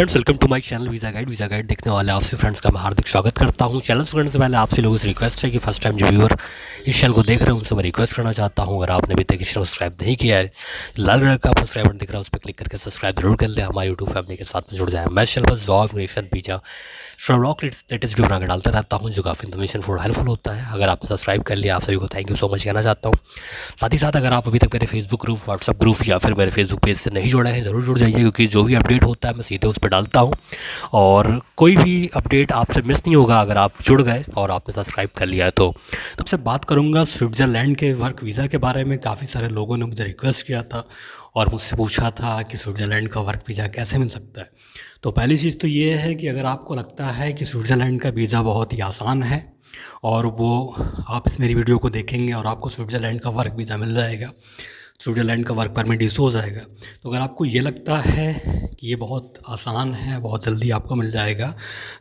Friends, welcome to my channel visa guide देखने वाले आपसे फ्रेंड्स का मैं हार्दिक स्वागत करता हूं। चैनल शुरू करने से पहले आपसे लोगों से रिक्वेस्ट है कि फर्स्ट टाइम जो व्यूअर इस चैनल को देख रहे हैं उनसे मैं रिक्वेस्ट करना चाहता हूं, अगर आपने अभी तक इस सब्सक्राइब नहीं किया है, लाल कलर का सब्सक्राइब बटन दिख रहा है, उस पर क्लिक करके सब्सक्राइब जरूर कर ले, हमारे यूट्यूब फैमिली के साथ में जुड़ जाए। मैं चैनल पर जॉब, इमिग्रेशन, वीज़ा, श्योरलॉक लेटेस्ट वीडियो बना डालता रहता हूँ जो काफ़ी इन्फॉर्मेशन फॉर हेल्पफुल होता है। अगर आपने सब्सक्राइब कर लिया, आप सभी को थैंक यू सो मच कहना चाहता हूँ। साथ ही साथ अगर आप अभी तक मेरे फेसबुक ग्रुप, व्हाट्सअप ग्रुप या फिर मेरे फेसबुक पेज से नहीं जुड़े हैं, ज़रूर जुड़ जाइए, क्योंकि जो भी अपडेट होता है मैं सीधे उस पर डालता हूँ और कोई भी अपडेट आपसे मिस नहीं होगा अगर आप जुड़ गए और आपने सब्सक्राइब कर लिया है। तो सबसे बात करूँगा स्विट्ज़रलैंड के वर्क वीज़ा के बारे में। काफ़ी सारे लोगों ने मुझे रिक्वेस्ट किया था और मुझसे पूछा था कि स्विट्ज़रलैंड का वर्क वीज़ा कैसे मिल सकता है। तो पहली चीज़ तो ये है कि अगर आपको लगता है कि स्विट्ज़रलैंड का वीज़ा बहुत ही आसान है और वो आप इस मेरी वीडियो को देखेंगे और आपको स्विट्ज़रलैंड का वर्क वीज़ा मिल जाएगा, स्विट्ज़रलैंड का वर्क परमिट इशू हो जाएगा। तो अगर आपको ये लगता है कि ये बहुत आसान है, बहुत जल्दी आपको मिल जाएगा,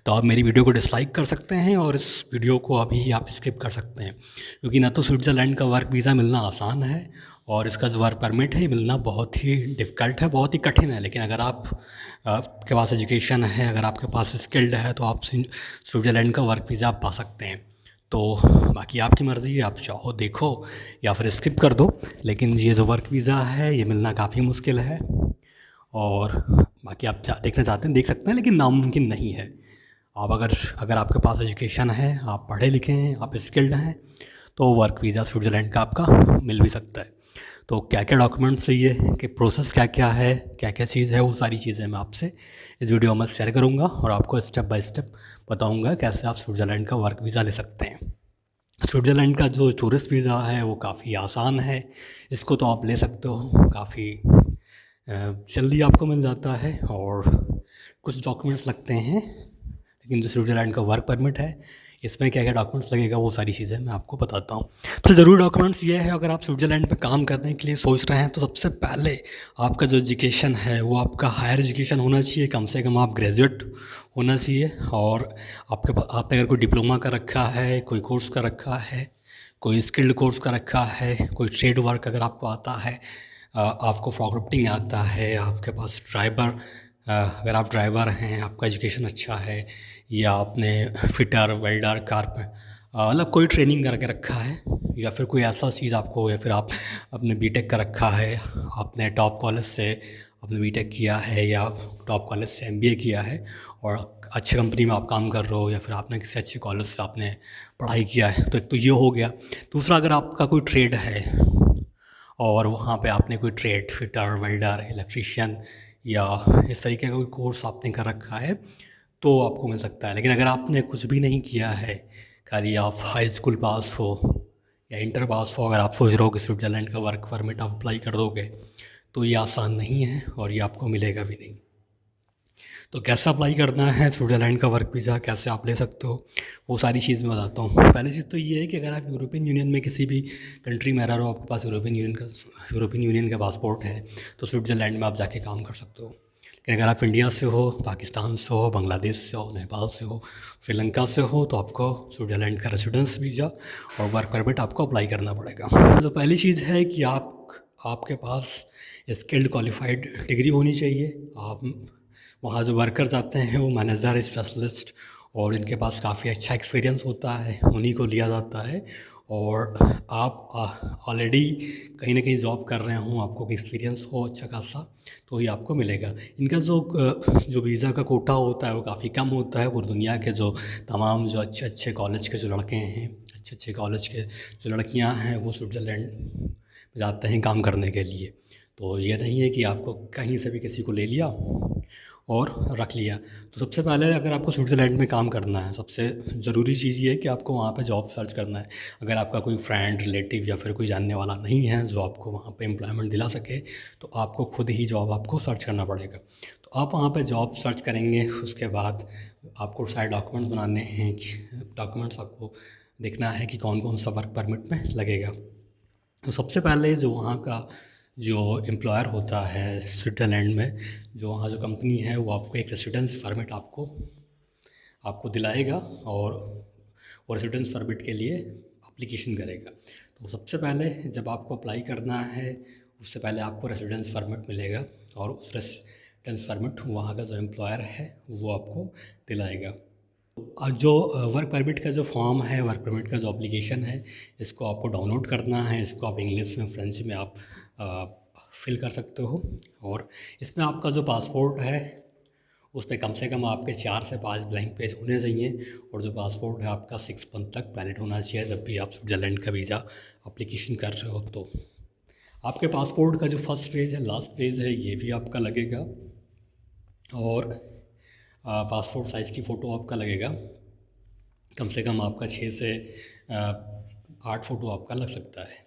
तो आप मेरी वीडियो को डिसलाइक कर सकते हैं और इस वीडियो को अभी आप स्किप कर सकते हैं, क्योंकि ना तो स्विट्ज़रलैंड का वर्क वीज़ा मिलना आसान है और इसका जो वर्क परमिट है ये मिलना बहुत ही डिफ़िकल्ट है, बहुत ही कठिन है। लेकिन अगर आपके पास एजुकेशन है, अगर आपके पास स्किल्ड है, तो आप स्विट्ज़रलैंड का वर्क वीज़ा आप पा सकते हैं। तो बाकी आपकी मर्ज़ी है, आप चाहो देखो या फिर स्किप कर दो। लेकिन ये जो वर्क वीज़ा है ये मिलना काफ़ी मुश्किल है और बाकी आप देखना चाहते हैं देख सकते हैं, लेकिन नामुमकिन नहीं है। आप अगर अगर आपके पास एजुकेशन है, आप पढ़े लिखे हैं, आप स्किल्ड हैं, तो वर्क वीज़ा स्विट्ज़रलैंड का आपका मिल भी सकता है। तो क्या क्या डॉक्यूमेंट्स चाहिए, कि प्रोसेस क्या क्या है, क्या क्या चीज़ है, वो सारी चीज़ें मैं आपसे इस वीडियो में शेयर करूँगा और आपको स्टेप बाय स्टेप बताऊँगा कैसे आप स्विट्ज़रलैंड का वर्क वीज़ा ले सकते हैं। स्विट्ज़रलैंड का जो टूरिस्ट वीज़ा है वो काफ़ी आसान है, इसको तो आप ले सकते हो, काफ़ी जल्दी आपको मिल जाता है और कुछ डॉक्यूमेंट्स लगते हैं। लेकिन जो स्विट्ज़रलैंड का वर्क परमिट है इसमें क्या क्या डॉक्यूमेंट्स लगेगा वो सारी चीज़ें मैं आपको बताता हूँ। तो ज़रूरी डॉक्यूमेंट्स ये है, अगर आप स्विट्ज़रलैंड पे काम करने के लिए सोच रहे हैं तो सबसे पहले आपका जो एजुकेशन है वो आपका हायर एजुकेशन होना चाहिए, कम से कम आप ग्रेजुएट होना चाहिए। और आपके पास आपने अगर कोई डिप्लोमा का रखा है, कोई कोर्स का रखा है, कोई स्किल्ड कोर्स का रखा है, कोई ट्रेड वर्क अगर आपको आता है, आपको फॉरवर्डिंग आता है, आपके पास अगर आप ड्राइवर हैं, आपका एजुकेशन अच्छा है, या आपने फिटर, वेल्डर, मतलब कोई ट्रेनिंग करके रखा है, या फिर कोई ऐसा चीज़ आपको, या फिर आप अपने बीटेक का रखा है, आपने टॉप कॉलेज से आपने बीटेक किया है या टॉप कॉलेज से एमबीए किया है और अच्छी कंपनी में आप काम कर रहे हो, या फिर आपने किसी अच्छे कॉलेज से आपने पढ़ाई किया है, तो एक तो ये हो गया। दूसरा, अगर आपका कोई ट्रेड है और वहाँ पे आपने कोई ट्रेड, फिटर, वेल्डर, इलेक्ट्रीशियन या इस तरीके का कोई कोर्स आपने कर रखा है, तो आपको मिल सकता है। लेकिन अगर आपने कुछ भी नहीं किया है, खाली आप हाई स्कूल पास हो या इंटर पास हो, अगर आप सोच रहे हो कि स्विट्ज़रलैंड का वर्क परमिट आप अप्लाई कर दोगे, तो ये आसान नहीं है और ये आपको मिलेगा भी नहीं। तो कैसे अप्लाई करना है स्विट्ज़रलैंड का वर्क वीज़ा, कैसे आप ले सकते हो, वो सारी चीज़ मैं बताता हूँ। पहली चीज़ तो ये है कि अगर आप यूरोपियन यूनियन में किसी भी कंट्री में रह रहे हो, आपके पास यूरोपियन यूनियन का पासपोर्ट है, तो स्विट्ज़रलैंड में आप जाके काम कर सकते हो। लेकिन अगर आप इंडिया से हो, पाकिस्तान से हो, बांग्लादेश से हो, नेपाल से हो, श्रीलंका से हो, तो आपको स्विट्ज़रलैंड का रेसिडेंस वीज़ा और वर्क परमिट आपको अप्लाई करना पड़ेगा। तो पहली चीज़ है कि आपके पास स्किल्ड क्वालिफाइड डिग्री होनी चाहिए। आप वहाँ जो वर्कर जाते हैं वो मैनेजर, स्पेशलिस्ट, और इनके पास काफ़ी अच्छा एक्सपीरियंस होता है, उन्हीं को लिया जाता है। और आप ऑलरेडी कहीं ना कहीं जॉब कर रहे हों, आपको एक्सपीरियंस हो अच्छा खासा, तो ही आपको मिलेगा। इनका जो वीज़ा का कोटा होता है वो काफ़ी कम होता है। पूरी दुनिया के जो तमाम जो अच्छे अच्छे कॉलेज के जो लड़के हैं, अच्छे अच्छे कॉलेज के जो लड़कियां हैं, वो स्विट्ज़रलैंड जाते हैं काम करने के लिए। तो ये नहीं है कि आपको कहीं से भी किसी को ले लिया और रख लिया। तो सबसे पहले अगर आपको स्विट्ज़रलैंड में काम करना है, सबसे ज़रूरी चीज़ ये है कि आपको वहाँ पे जॉब सर्च करना है। अगर आपका कोई फ्रेंड, रिलेटिव या फिर कोई जानने वाला नहीं है जो आपको वहाँ पे एम्प्लॉयमेंट दिला सके, तो आपको खुद ही जॉब आपको सर्च करना पड़ेगा। तो आप वहाँ पे जॉब सर्च करेंगे, उसके बाद आपको सारे डॉक्यूमेंट्स बनाने हैं। डॉक्यूमेंट्स आपको देखना है कि कौन कौन सा वर्क परमिट में लगेगा। तो सबसे पहले जो वहाँ का जो एम्प्लॉयर होता है स्विट्ज़रलैंड में, जो वहाँ जो कंपनी है, वो आपको एक रेसिडेंस परमिट आपको आपको दिलाएगा और वो रेसिडेंस परमिट के लिए एप्लीकेशन करेगा। तो सबसे पहले जब आपको अप्लाई करना है, उससे पहले आपको रेसिडेंस परमिट मिलेगा और उस रेसिडेंस परमिट वहाँ का जो एम्प्लॉयर है वो आपको दिलाएगा। जो वर्क परमिट का जो फॉर्म है, वर्क परमिट का जो एप्लीकेशन है, इसको आपको डाउनलोड करना है। इसको आप इंग्लिश में, फ्रेंच में आप फिल कर सकते हो। और इसमें आपका जो पासपोर्ट है उस पर कम से कम आपके 4 से 5 ब्लैंक पेज होने चाहिए। और जो पासपोर्ट है आपका 6 मंथ तक वैलिड होना चाहिए जब भी आप स्विट्ज़रलैंड का वीज़ा एप्लीकेशन कर रहे हो। तो आपके पासपोर्ट का जो फर्स्ट पेज है, लास्ट पेज है, ये भी आपका लगेगा। और पासपोर्ट साइज़ की फ़ोटो आपका लगेगा। कम से कम आपका 6 से 8 फ़ोटो आपका लग सकता है।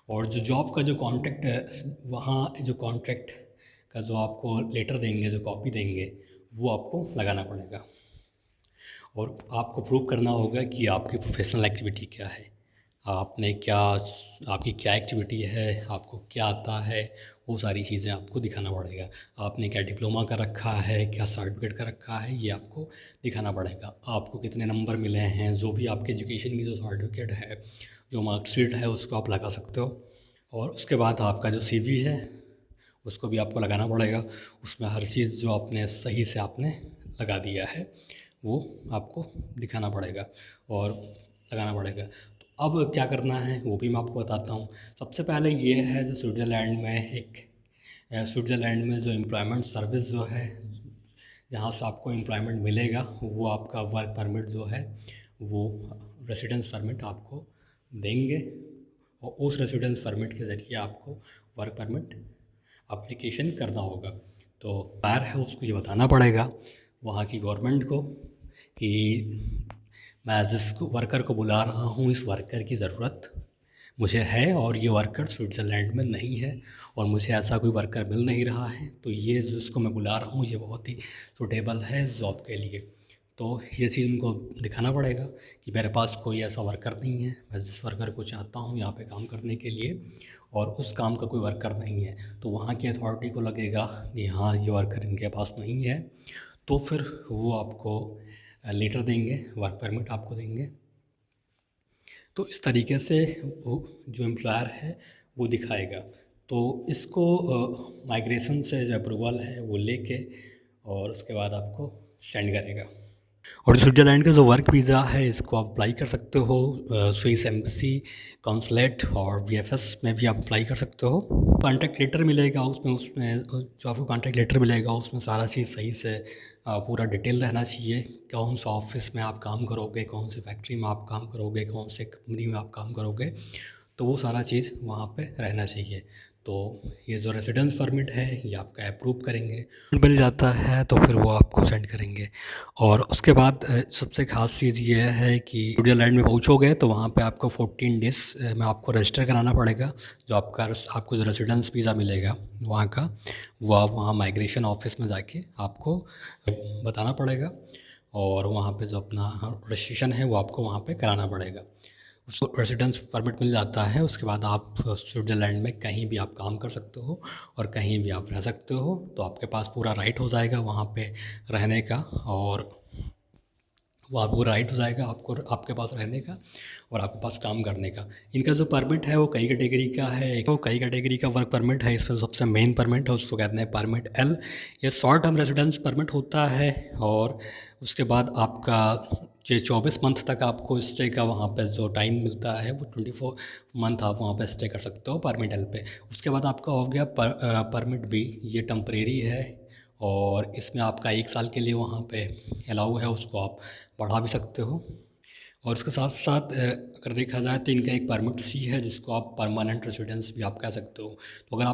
और जो जॉब का जो कॉन्ट्रैक्ट है, वहाँ जो कॉन्ट्रैक्ट का जो आपको लेटर देंगे, जो कॉपी देंगे, वो आपको लगाना पड़ेगा। और आपको प्रूव करना होगा कि आपकी प्रोफेशनल एक्टिविटी क्या है, आपने क्या, आपकी क्या एक्टिविटी है, आपको क्या आता है, वो सारी चीज़ें आपको दिखाना पड़ेगा। आपने क्या डिप्लोमा कर रखा है, क्या सर्टिफिकेट कर रखा है, ये आपको दिखाना पड़ेगा। आपको कितने नंबर मिले हैं, जो भी आपके एजुकेशन की जो सर्टिफिकेट है, जो मार्कशीट है, उसको आप लगा सकते हो। और उसके बाद आपका जो CV है उसको भी आपको लगाना पड़ेगा। उसमें हर चीज़ जो आपने सही से आपने लगा दिया है वो आपको दिखाना पड़ेगा और लगाना पड़ेगा। तो अब क्या करना है वो भी मैं आपको बताता हूँ। सबसे पहले ये है जो स्विट्ज़रलैंड में स्विट्ज़रलैंड में जो एम्प्लॉयमेंट सर्विस जो है, जहाँ से आपको एम्प्लॉयमेंट मिलेगा, वो आपका वर्क परमिट जो है वो रेसिडेंस परमिट आपको देंगे। और उस रेसिडेंस परमिट के ज़रिए आपको वर्क परमिट एप्लीकेशन करना होगा। तो पैर है उसको ये बताना पड़ेगा वहाँ की गवर्नमेंट को कि मैं जिस वर्कर को बुला रहा हूँ, इस वर्कर की ज़रूरत मुझे है और ये वर्कर स्विट्ज़रलैंड में नहीं है और मुझे ऐसा कोई वर्कर मिल नहीं रहा है। तो ये जिसको मैं बुला रहा हूँ ये बहुत ही सूटेबल है जॉब के लिए। तो ये चीज़ उनको दिखाना पड़ेगा कि मेरे पास कोई ऐसा वर्कर नहीं है, मैं जिस वर्कर को चाहता हूँ यहाँ पे काम करने के लिए और उस काम का कोई वर्कर नहीं है। तो वहाँ की अथॉरिटी को लगेगा कि हाँ ये वर्कर इनके पास नहीं है, तो फिर वो आपको लेटर देंगे, वर्क परमिट आपको देंगे। तो इस तरीके से वो जो एम्प्लॉयर है वो दिखाएगा। तो इसको माइग्रेशन से जो अप्रूवल है वो लेके और उसके बाद आपको सेंड करेगा। और स्विट्ज़रलैंड का जो वर्क वीज़ा है इसको आप अप्लाई कर सकते हो स्विस एम्बेसी, कॉन्सुलेट और VFS में भी आप अप्लाई कर सकते हो। कॉन्टैक्ट लेटर मिलेगा उसमें जो आपको कॉन्टैक्ट लेटर मिलेगा उसमें सारा चीज़ सही से पूरा डिटेल रहना चाहिए। कौन सा ऑफिस में आप काम करोगे, कौन सी फैक्ट्री में आप काम करोगे, कौन से कंपनी में आप काम करोगे, तो वो सारा चीज़ वहाँ पे रहना चाहिए। तो ये जो रेसिडेंस परमिट है ये आपका अप्रूव करेंगे, मिल जाता है तो फिर वो आपको सेंड करेंगे। और उसके बाद सबसे ख़ास चीज़ ये है कि स्विट्ज़रलैंड में पहुँचोगे तो वहाँ पे आपको 14 डेज़ में आपको रजिस्टर कराना पड़ेगा। जो आपको जो रेसिडेंस वीज़ा मिलेगा वहाँ का, वो आप वहाँ माइग्रेशन ऑफिस में जाके आपको बताना पड़ेगा और वहाँ पे जो अपना रजिस्ट्रेशन है वो आपको वहाँ पे कराना पड़ेगा। उसको रेसिडेंस परमिट मिल जाता है। उसके बाद आप स्विट्ज़रलैंड में कहीं भी आप काम कर सकते हो और कहीं भी आप रह सकते हो। तो आपके पास पूरा राइट हो जाएगा वहाँ पे रहने का और वो आपको राइट हो जाएगा आपको, आपके पास रहने का और आपके पास काम करने का। इनका जो परमिट है वो कई कैटेगरी का है। एक कई कैटेगरी का वर्क परमिट है, इसमें सबसे मेन परमिट है उसको कहते हैं परमिट L। ये शॉर्ट टर्म रेसिडेंस परमिट होता है और उसके बाद आपका ये 24 मंथ तक आपको स्टे का वहाँ पे जो टाइम मिलता है वो 24 मंथ आप वहाँ पे स्टे कर सकते हो परमिट L पे। उसके बाद आपका हो गया परमिट B। ये टेम्परेरी है और इसमें आपका 1 साल के लिए वहाँ पे अलाउ है, उसको आप बढ़ा भी सकते हो। और इसके साथ साथ अगर देखा जाए तो इनका एक परमिट C है जिसको आप परमानेंट रेसिडेंस भी आप कह सकते हो। तो अगर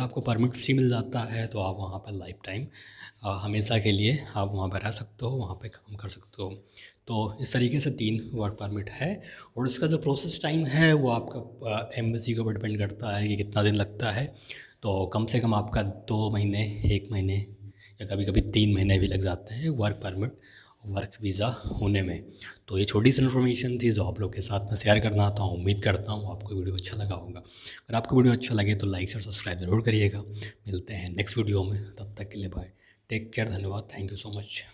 आपको परमिट C मिल जाता है तो आप वहाँ पर लाइफ टाइम हमेशा के लिए आप वहाँ पर रह सकते हो, वहाँ पे काम कर सकते हो। तो इस तरीके से 3 वर्क परमिट है और इसका जो प्रोसेस टाइम है वो आपका एम्बेसी के ऊपर डिपेंड करता है कि कितना दिन लगता है। तो कम से कम आपका 2 महीने, 1 महीने या कभी कभी 3 महीने भी लग जाते हैं वर्क परमिट, वर्क वीज़ा होने में। तो ये छोटी सी इन्फॉर्मेशन थी जो आप लोग के साथ में शेयर करना था। उम्मीद करता हूँ आपको वीडियो अच्छा लगा होगा। अगर आपको वीडियो अच्छा लगे तो लाइक और सब्सक्राइब ज़रूर करिएगा। मिलते हैं नेक्स्ट वीडियो में, तब तक के लिए बाय, टेक केयर, धन्यवाद, थैंक यू सो मच।